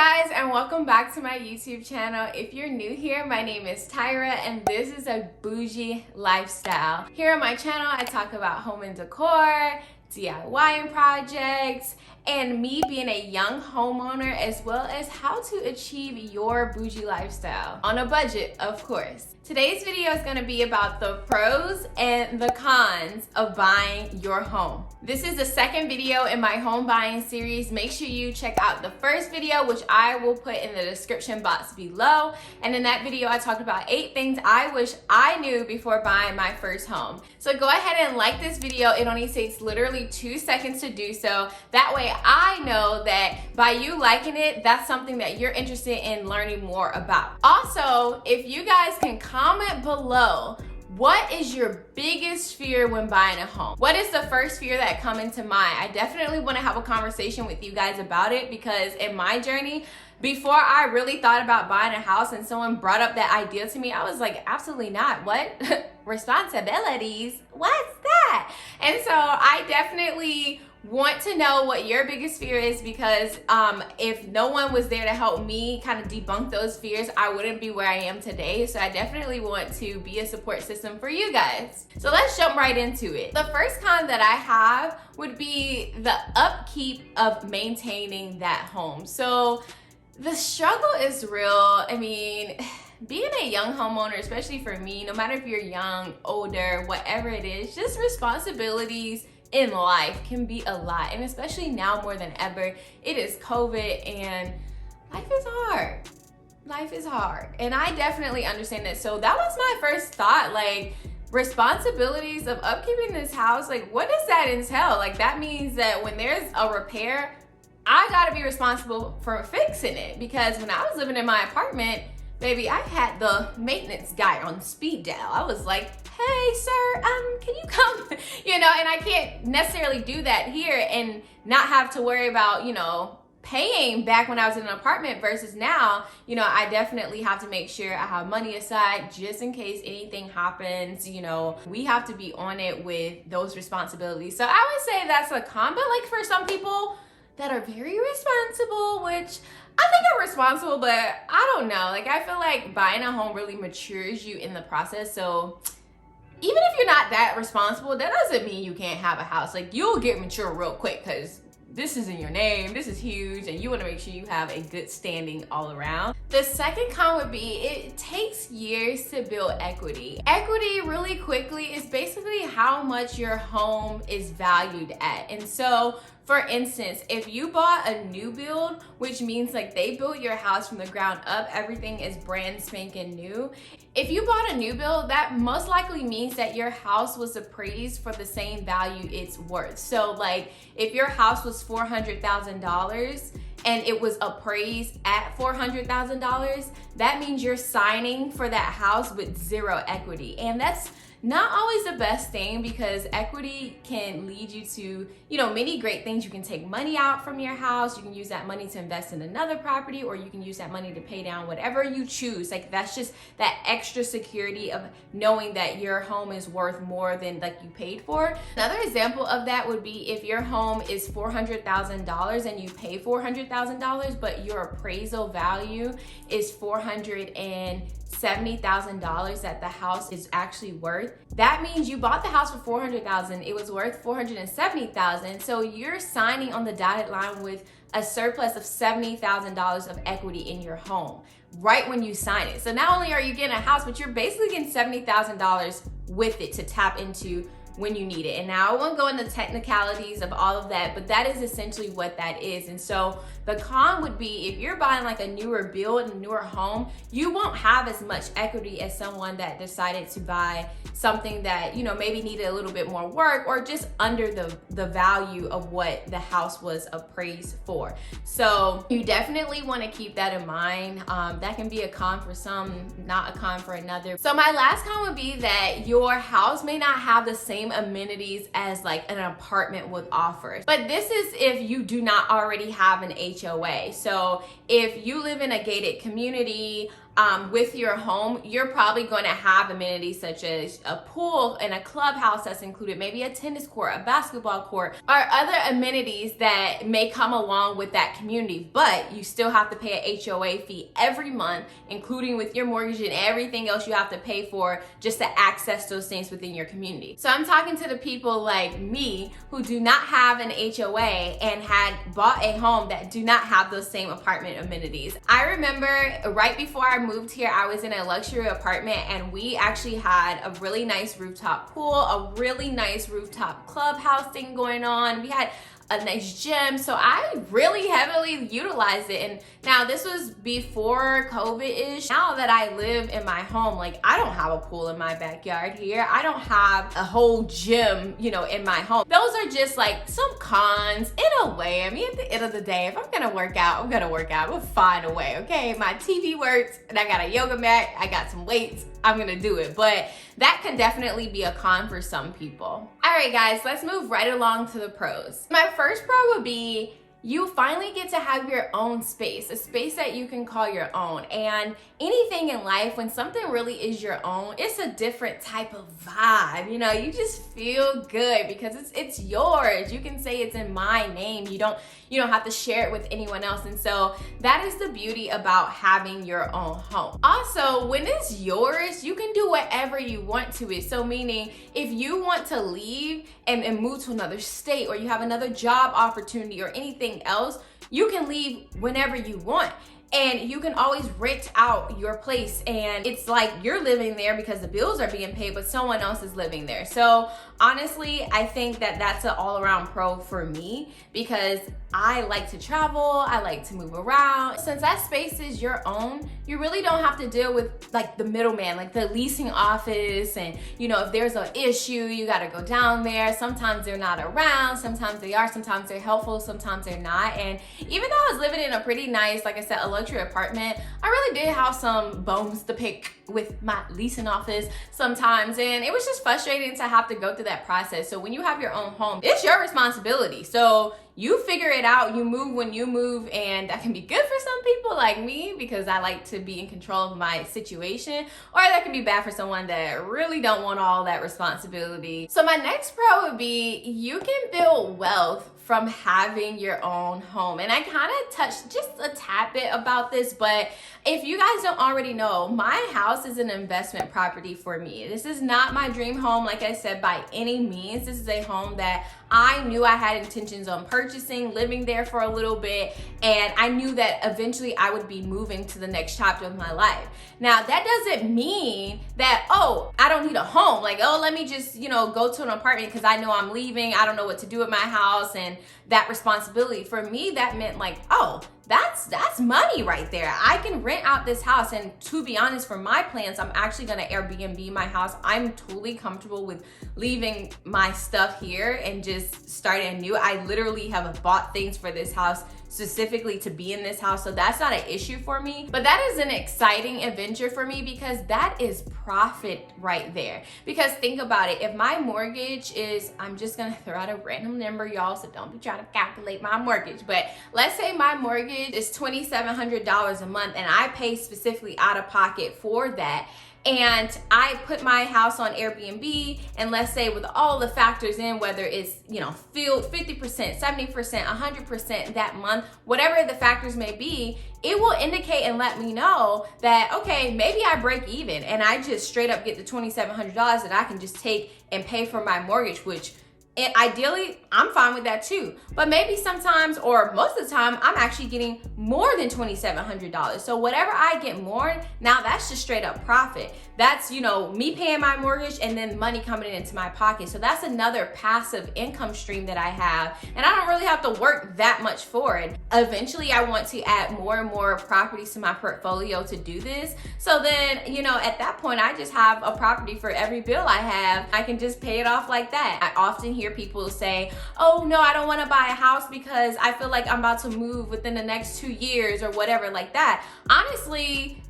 guys, and welcome back to my YouTube channel. If you're new here, my name is Tyra and this is a bougie lifestyle. Here on my channel, I talk about home and decor, DIY projects, and me being a young homeowner, as well as how to achieve your bougie lifestyle on a budget, of course. Today's video is going to be about the pros and the cons of buying your home. This is the second video in my home buying series. Make sure you check out the first video, which I will put in the description box below. And in that video, I talked about 8 things I wish I knew before buying my first home. So go ahead and like this video. It only takes literally 2 seconds to do so. That way I know that by you liking it, that's something that you're interested in learning more about. Also, if you guys can comment below, what is your biggest fear when buying a home? What is the first fear that come into mind? I definitely want to have a conversation with you guys about it, because in my journey, before I really thought about buying a house and someone brought up that idea to me, I was like, absolutely not. What? Responsibilities? What's that? And so I definitely want to know what your biggest fear is, because if no one was there to help me kind of debunk those fears, I wouldn't be where I am today. So I definitely want to be a support system for you guys. So let's jump right into it. The first con that I have would be the upkeep of maintaining that home. So the struggle is real. I mean, being a young homeowner, especially for me, no matter if you're young, older, whatever it is, just responsibilities in life can be a lot. And especially now more than ever, it is COVID and life is hard. Life is hard. And I definitely understand that. So that was my first thought, like, responsibilities of upkeeping this house, like, what does that entail? Like, that means that when there's a repair, I gotta be responsible for fixing it. Because when I was living in my apartment, baby, I had the maintenance guy on speed dial. I was like, hey, sir, can you come? And I can't necessarily do that here and not have to worry about, paying back when I was in an apartment versus now, I definitely have to make sure I have money aside just in case anything happens. We have to be on it with those responsibilities. So I would say that's a con, but like for some people that are very responsible, which I think I'm responsible, but I don't know. Like, I feel like buying a home really matures you in the process. So even if you're not that responsible, that doesn't mean you can't have a house. Like, you'll get mature real quick because this is in your name, this is huge, and you want to make sure you have a good standing all around. The second con would be it takes years to build equity. Equity, really quickly, is basically how much your home is valued at. And so, for instance, if you bought a new build, which means like they built your house from the ground up, everything is brand spanking new. If you bought a new build, that most likely means that your house was appraised for the same value it's worth. So like if your house was $400,000 and it was appraised at $400,000, that means you're signing for that house with zero equity. And that's not always the best thing, because equity can lead you to, many great things. You can take money out from your house. You can use that money to invest in another property, or you can use that money to pay down whatever you choose. Like, that's just that extra security of knowing that your home is worth more than like you paid for. Another example of that would be if your home is $400,000 and you pay $400,000, but your appraisal value is $470,000 that the house is actually worth. That means you bought the house for $400,000. It was worth $470,000. So you're signing on the dotted line with a surplus of $70,000 of equity in your home right when you sign it. So not only are you getting a house, but you're basically getting $70,000 with it to tap into when you need it. And now I won't go into technicalities of all of that, but that is essentially what that is. And so the con would be if you're buying like a newer build, a newer home, you won't have as much equity as someone that decided to buy something that, maybe needed a little bit more work, or just under the value of what the house was appraised for. So you definitely want to keep that in mind. That can be a con for some, not a con for another. So my last con would be that your house may not have the same amenities as like an apartment would offer. But this is if you do not already have an HOA. So if you live in a gated community, with your home, you're probably going to have amenities such as a pool and a clubhouse that's included, maybe a tennis court, a basketball court, or other amenities that may come along with that community, but you still have to pay an HOA fee every month, including with your mortgage and everything else you have to pay for just to access those things within your community. So I'm talking to the people like me who do not have an HOA and had bought a home that do not have those same apartment amenities. I remember right before I moved here, I was in a luxury apartment and we actually had a really nice rooftop pool, a really nice rooftop clubhouse thing going on. We had a nice gym, so I really heavily utilized it. And now this was before COVID-ish. Now that I live in my home, like I don't have a pool in my backyard here. I don't have a whole gym, you know, in my home. Those are just like some cons in a way. I mean, at the end of the day, if I'm gonna work out, I'm gonna work out. We'll find a way, okay? My TV works and I got a yoga mat, I got some weights, I'm gonna do it. But that can definitely be a con for some people. All right, guys, let's move right along to the pros. My first pro would be you finally get to have your own space, a space that you can call your own. And anything in life, when something really is your own, it's a different type of vibe. You know, you just feel good because it's yours. You can say it's in my name. You don't have to share it with anyone else. And so that is the beauty about having your own home. Also, when it's yours, you can do whatever you want to it. So meaning if you want to leave and move to another state, or you have another job opportunity or anything else, you can leave whenever you want. And you can always rent out your place, and it's like you're living there because the bills are being paid, but someone else is living there. So honestly, I think that that's an all-around pro for me because I like to travel, I like to move around. Since that space is your own, you really don't have to deal with like the middleman, like the leasing office, and you know, if there's an issue, you gotta go down there. Sometimes they're not around, sometimes they are, sometimes they're helpful, sometimes they're not. And even though I was living in a pretty nice, like I said, a luxury apartment, I really did have some bones to pick with my leasing office sometimes, and it was just frustrating to have to go through that process. So when you have your own home, it's your responsibility. So you figure it out, you move when you move, and that can be good for some people like me because I like to be in control of my situation, or that can be bad for someone that really don't want all that responsibility. So my next pro would be you can build wealth from having your own home. And I kind of touched just a tad bit about this, but if you guys don't already know, my house is an investment property for me. This is not my dream home, like I said, by any means. This is a home that I knew I had intentions on purchasing, living there for a little bit, and I knew that eventually I would be moving to the next chapter of my life. Now, that doesn't mean that, oh, I don't need a home. Like, oh, let me just, you know, go to an apartment because I know I'm leaving. I don't know what to do with my house and that responsibility. For me, that meant like, oh, that's money right there. I can rent out this house. And to be honest, for my plans, I'm actually gonna Airbnb my house. I'm totally comfortable with leaving my stuff here and just starting anew. I literally have bought things for this house specifically to be in this house, so that's not an issue for me. But that is an exciting adventure for me because that is profit right there. Because think about it, if my mortgage is, I'm just gonna throw out a random number, y'all, so don't be trying to calculate my mortgage, but let's say my mortgage is $2,700 a month and I pay specifically out of pocket for that. And I put my house on Airbnb, and let's say with all the factors in, whether it's, you know, filled 50%, 70%, 100% that month, whatever the factors may be, it will indicate and let me know that, okay, maybe I break even and I just straight up get the $2,700 that I can just take and pay for my mortgage, which ideally, I'm fine with that too. But maybe sometimes, or most of the time, I'm actually getting more than $2,700. So whatever I get more, now that's just straight up profit. That's, you know, me paying my mortgage and then money coming into my pocket. So that's another passive income stream that I have. And I don't really have to work that much for it. Eventually, I want to add more and more properties to my portfolio to do this. So then, you know, at that point, I just have a property for every bill I have. I can just pay it off like that. I often hear people say, oh no, I don't want to buy a house because I feel like I'm about to move within the next 2 years or whatever like that. Honestly,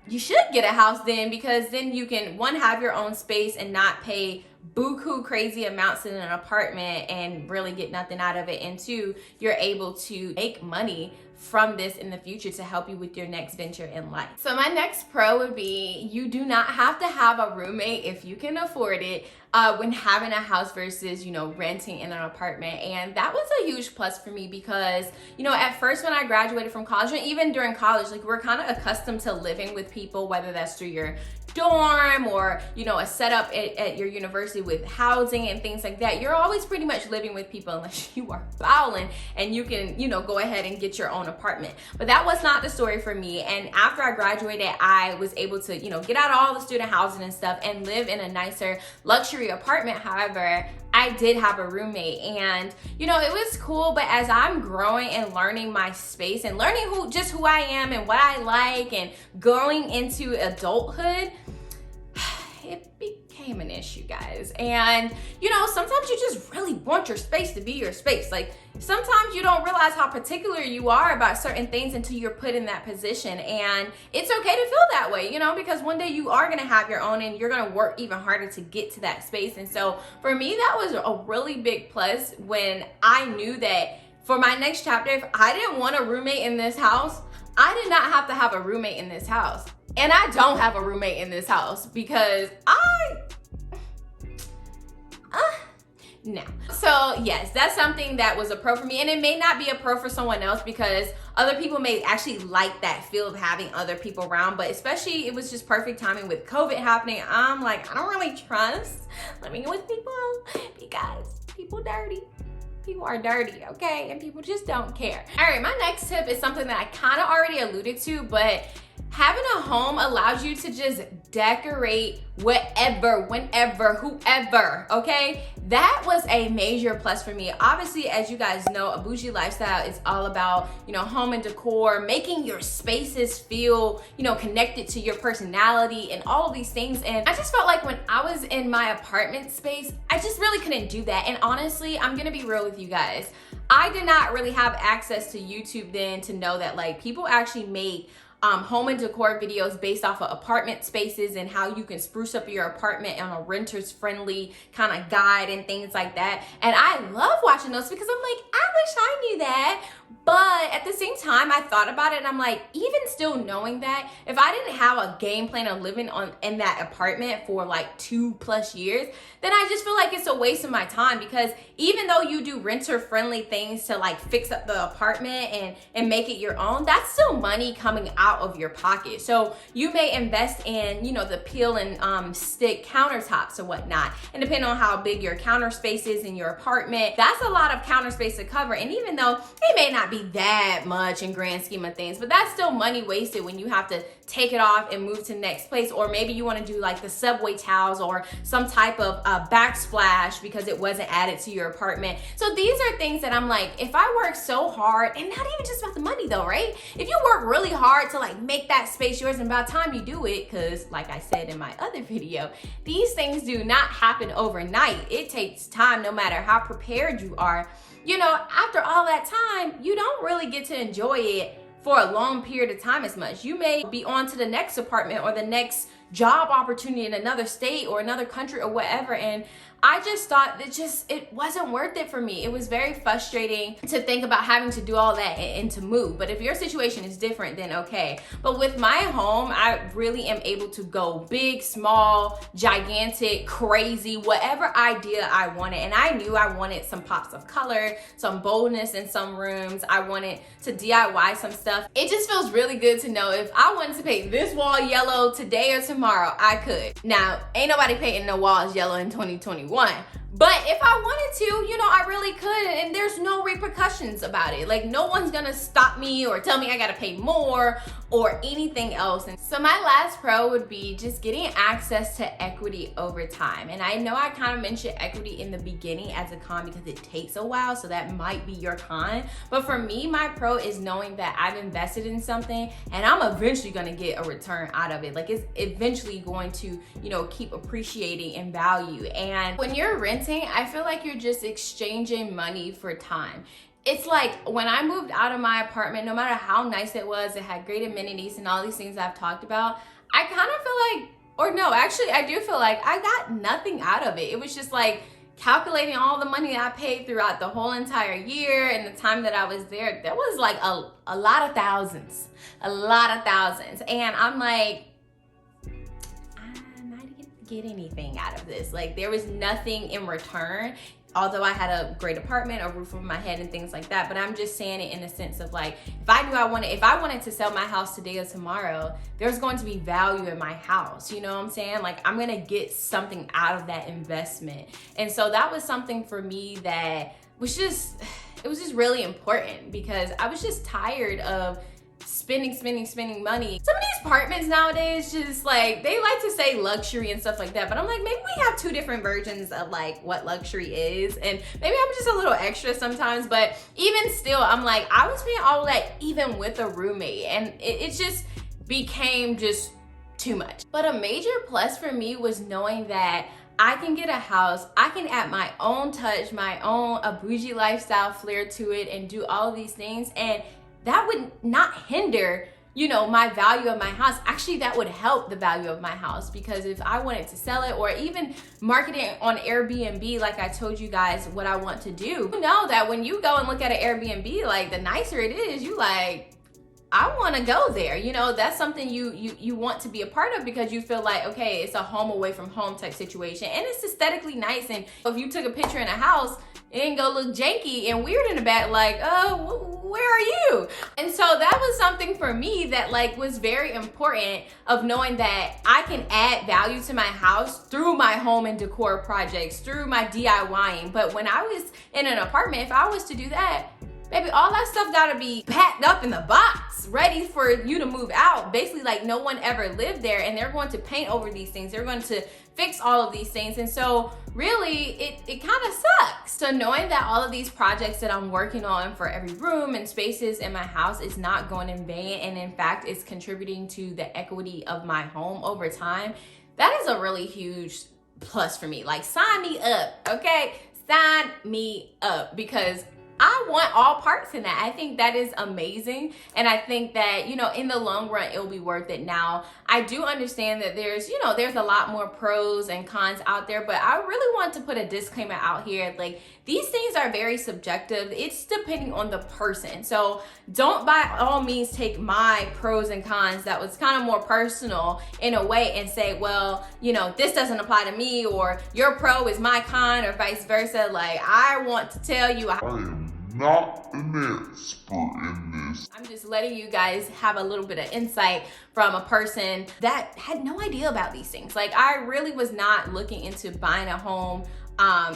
you should get a house then, because then you can, one, have your own space and not pay buku crazy amounts in an apartment and really get nothing out of it, and two, you're able to make money from this in the future to help you with your next venture in life. So my next pro would be, you do not have to have a roommate if you can afford it when having a house versus, you know, renting in an apartment. And that was a huge plus for me because, you know, at first when I graduated from college, and even during college, like, we're kind of accustomed to living with people, whether that's through your dorm or, you know, a setup at your university with housing and things like that. You're always pretty much living with people unless you are balling and you can, you know, go ahead and get your own apartment. But that was not the story for me. And after I graduated, I was able to, you know, get out of all the student housing and stuff and live in a nicer luxury apartment. However, I did have a roommate, and you know, it was cool, but as I'm growing and learning my space and learning who I am and what I like and going into adulthood, it became an issue, guys. And you know, sometimes you just really want your space to be your space. Like, sometimes you don't realize how particular you are about certain things until you're put in that position. And it's okay to feel that way, you know, because one day you are gonna have your own and you're gonna work even harder to get to that space. And so for me, that was a really big plus when I knew that for my next chapter, if I didn't want a roommate in this house, I did not have to have a roommate in this house. And I don't have a roommate in this house because no. So yes, that's something that was a pro for me, and it may not be a pro for someone else because other people may actually like that feel of having other people around. But especially, it was just perfect timing with COVID happening. I'm like, I don't really trust living with people because people dirty. People are dirty, okay? And people just don't care. All right, my next tip is something that I kind of already alluded to, but having a home allows you to just decorate whatever, whenever, whoever, okay? That was a major plus for me. Obviously, as you guys know, a bougie lifestyle is all about, you know, home and decor, making your spaces feel, you know, connected to your personality and all of these things. And I just felt like when I was in my apartment space, I just really couldn't do that. And honestly, I'm gonna be real with you guys. I did not really have access to YouTube then to know that, like, people actually made home and decor videos based off of apartment spaces and how you can spruce up your apartment on a renters friendly kind of guide and things like that. And I love watching those because I'm like, I wish I knew that. But at the same time, I thought about it and I'm like, even still knowing that, if I didn't have a game plan of living in that apartment for like 2+ years, then I just feel like it's a waste of my time, because even though you do renter friendly things to like fix up the apartment and make it your own, that's still money coming out of your pocket. So you may invest in, you know, the peel and stick countertops or whatnot. And depending on how big your counter space is in your apartment, that's a lot of counter space to cover. And even though it may not be that much in grand scheme of things, but that's still money wasted when you have to take it off and move to the next place. Or maybe you want to do like the subway towels or some type of backsplash because it wasn't added to your apartment. So these are things that I'm like, if I work so hard, and not even just about the money though, right? If you work really hard to like make that space yours, and by the time you do it, because like I said in my other video, these things do not happen overnight. It takes time, no matter how prepared you are. You know, after all that time, you don't really get to enjoy it for a long period of time as much. You may be on to the next apartment or the next job opportunity in another state or another country or whatever. And I just thought that it wasn't worth it for me. It was very frustrating to think about having to do all that and to move. But if your situation is different, then okay. But with my home, I really am able to go big, small, gigantic, crazy, whatever idea I wanted. And I knew I wanted some pops of color, some boldness in some rooms. I wanted to DIY some stuff. It just feels really good to know if I wanted to paint this wall yellow today or tomorrow, I could. Now, ain't nobody painting no walls yellow in 2021. But if I wanted to, you know, I really could, and there's no repercussions about it. Like, no one's gonna stop me or tell me I gotta pay more or anything else. And so my last pro would be just getting access to equity over time. And I know I kind of mentioned equity in the beginning as a con because it takes a while, so that might be your con. But for me, my pro is knowing that I've invested in something and I'm eventually gonna get a return out of it. Like, it's eventually going to, you know, keep appreciating in value. And when you're renting, I feel like you're just exchanging money for time. It's like when I moved out of my apartment, no matter how nice it was, it had great amenities and all these things I've talked about, I kind of feel like, or no, actually I do feel like I got nothing out of it. It was just like, calculating all the money that I paid throughout the whole entire year and the time that I was there, there was like a lot of thousands. And I'm like, I'm not gonna get anything out of this. Like, there was nothing in return, although I had a great apartment, a roof over my head and things like that. But I'm just saying it in a sense of like, if I wanted to sell my house today or tomorrow, there's going to be value in my house. You know what I'm saying? Like, I'm gonna get something out of that investment. And so that was something for me that was just, it was just really important, because I was just tired of spending money. Some of these apartments nowadays, just like, they like to say luxury and stuff like that, but I'm like, maybe we have two different versions of like what luxury is, and maybe I'm just a little extra sometimes. But even still, I'm like, I was paying all of that even with a roommate, and it just became just too much. But a major plus for me was knowing that I can get a house, I can add my own touch, my own a bougie lifestyle flair to it, and do all of these things, and that would not hinder, you know, my value of my house. Actually, that would help the value of my house, because if I wanted to sell it or even market it on Airbnb, like I told you guys what I want to do, you know that when you go and look at an Airbnb, like, the nicer it is, you like, I want to go there. You know, that's something you want to be a part of, because you feel like, okay, it's a home away from home type situation, and it's aesthetically nice. And if you took a picture in a house, it ain't gonna look janky and weird in the back, like, where are you? And so that was something for me that like was very important, of knowing that I can add value to my house through my home and decor projects, through my DIYing. But when I was in an apartment, if I was to do that, baby, all that stuff gotta be packed up in the box, ready for you to move out. Basically, like, no one ever lived there, and they're going to paint over these things. They're going to fix all of these things. And so really, it kind of sucks. So knowing that all of these projects that I'm working on for every room and spaces in my house is not going in vain, and in fact, it's contributing to the equity of my home over time, that is a really huge plus for me. Like, sign me up, okay? Sign me up, because I want all parts in that. I think that is amazing. And I think that, you know, in the long run, it'll be worth it. Now, I do understand that there's, you know, there's a lot more pros and cons out there, but I really want to put a disclaimer out here. Like, these things are very subjective. It's depending on the person. So don't by all means take my pros and cons that was kind of more personal in a way and say, well, you know, this doesn't apply to me, or your pro is my con, or vice versa. Like, I want to tell you, I am not an expert in this. I'm just letting you guys have a little bit of insight from a person that had no idea about these things. Like, I really was not looking into buying a home.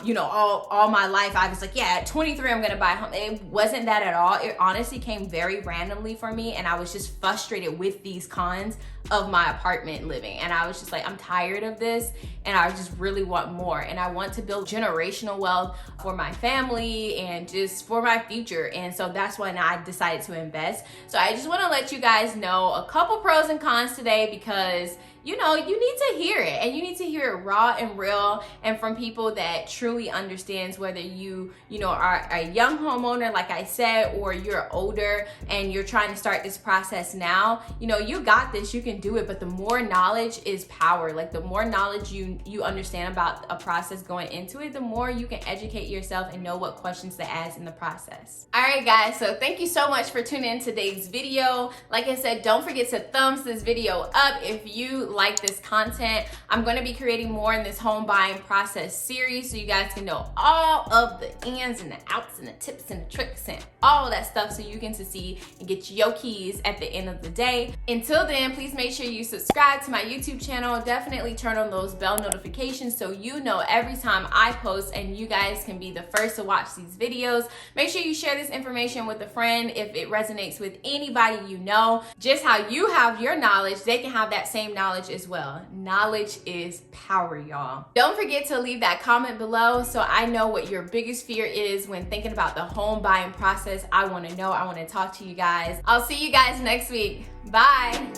You know, all my life I was like, yeah, at 23 I'm gonna buy a home. It wasn't that at all. It honestly came very randomly for me, and I was just frustrated with these cons of my apartment living, and I was just like, I'm tired of this, and I just really want more, and I want to build generational wealth for my family and just for my future. And so that's when I decided to invest. So I just want to let you guys know a couple pros and cons today, because you know, you need to hear it, and you need to hear it raw and real, and from people that truly understands, whether you know, are a young homeowner, like I said, or you're older and you're trying to start this process now. You know, you got this, you can do it. But the more knowledge is power. Like, the more knowledge you understand about a process going into it, the more you can educate yourself and know what questions to ask in the process. All right, guys, so thank you so much for tuning in today's video. Like I said, don't forget to thumbs this video up if you like this content. I'm going to be creating more in this home buying process series, so you guys can know all of the ins and the outs and the tips and the tricks and all of that stuff, so you can succeed and get your keys at the end of the day. Until then, please make sure you subscribe to my YouTube channel. Definitely turn on those bell notifications so you know every time I post, and you guys can be the first to watch these videos. Make sure you share this information with a friend if it resonates with anybody you know. Just how you have your knowledge, they can have that same knowledge as well. Knowledge is power, y'all. Don't forget to leave that comment below so I know what your biggest fear is when thinking about the home buying process. I want to know. I want to talk to you guys. I'll see you guys next week. Bye.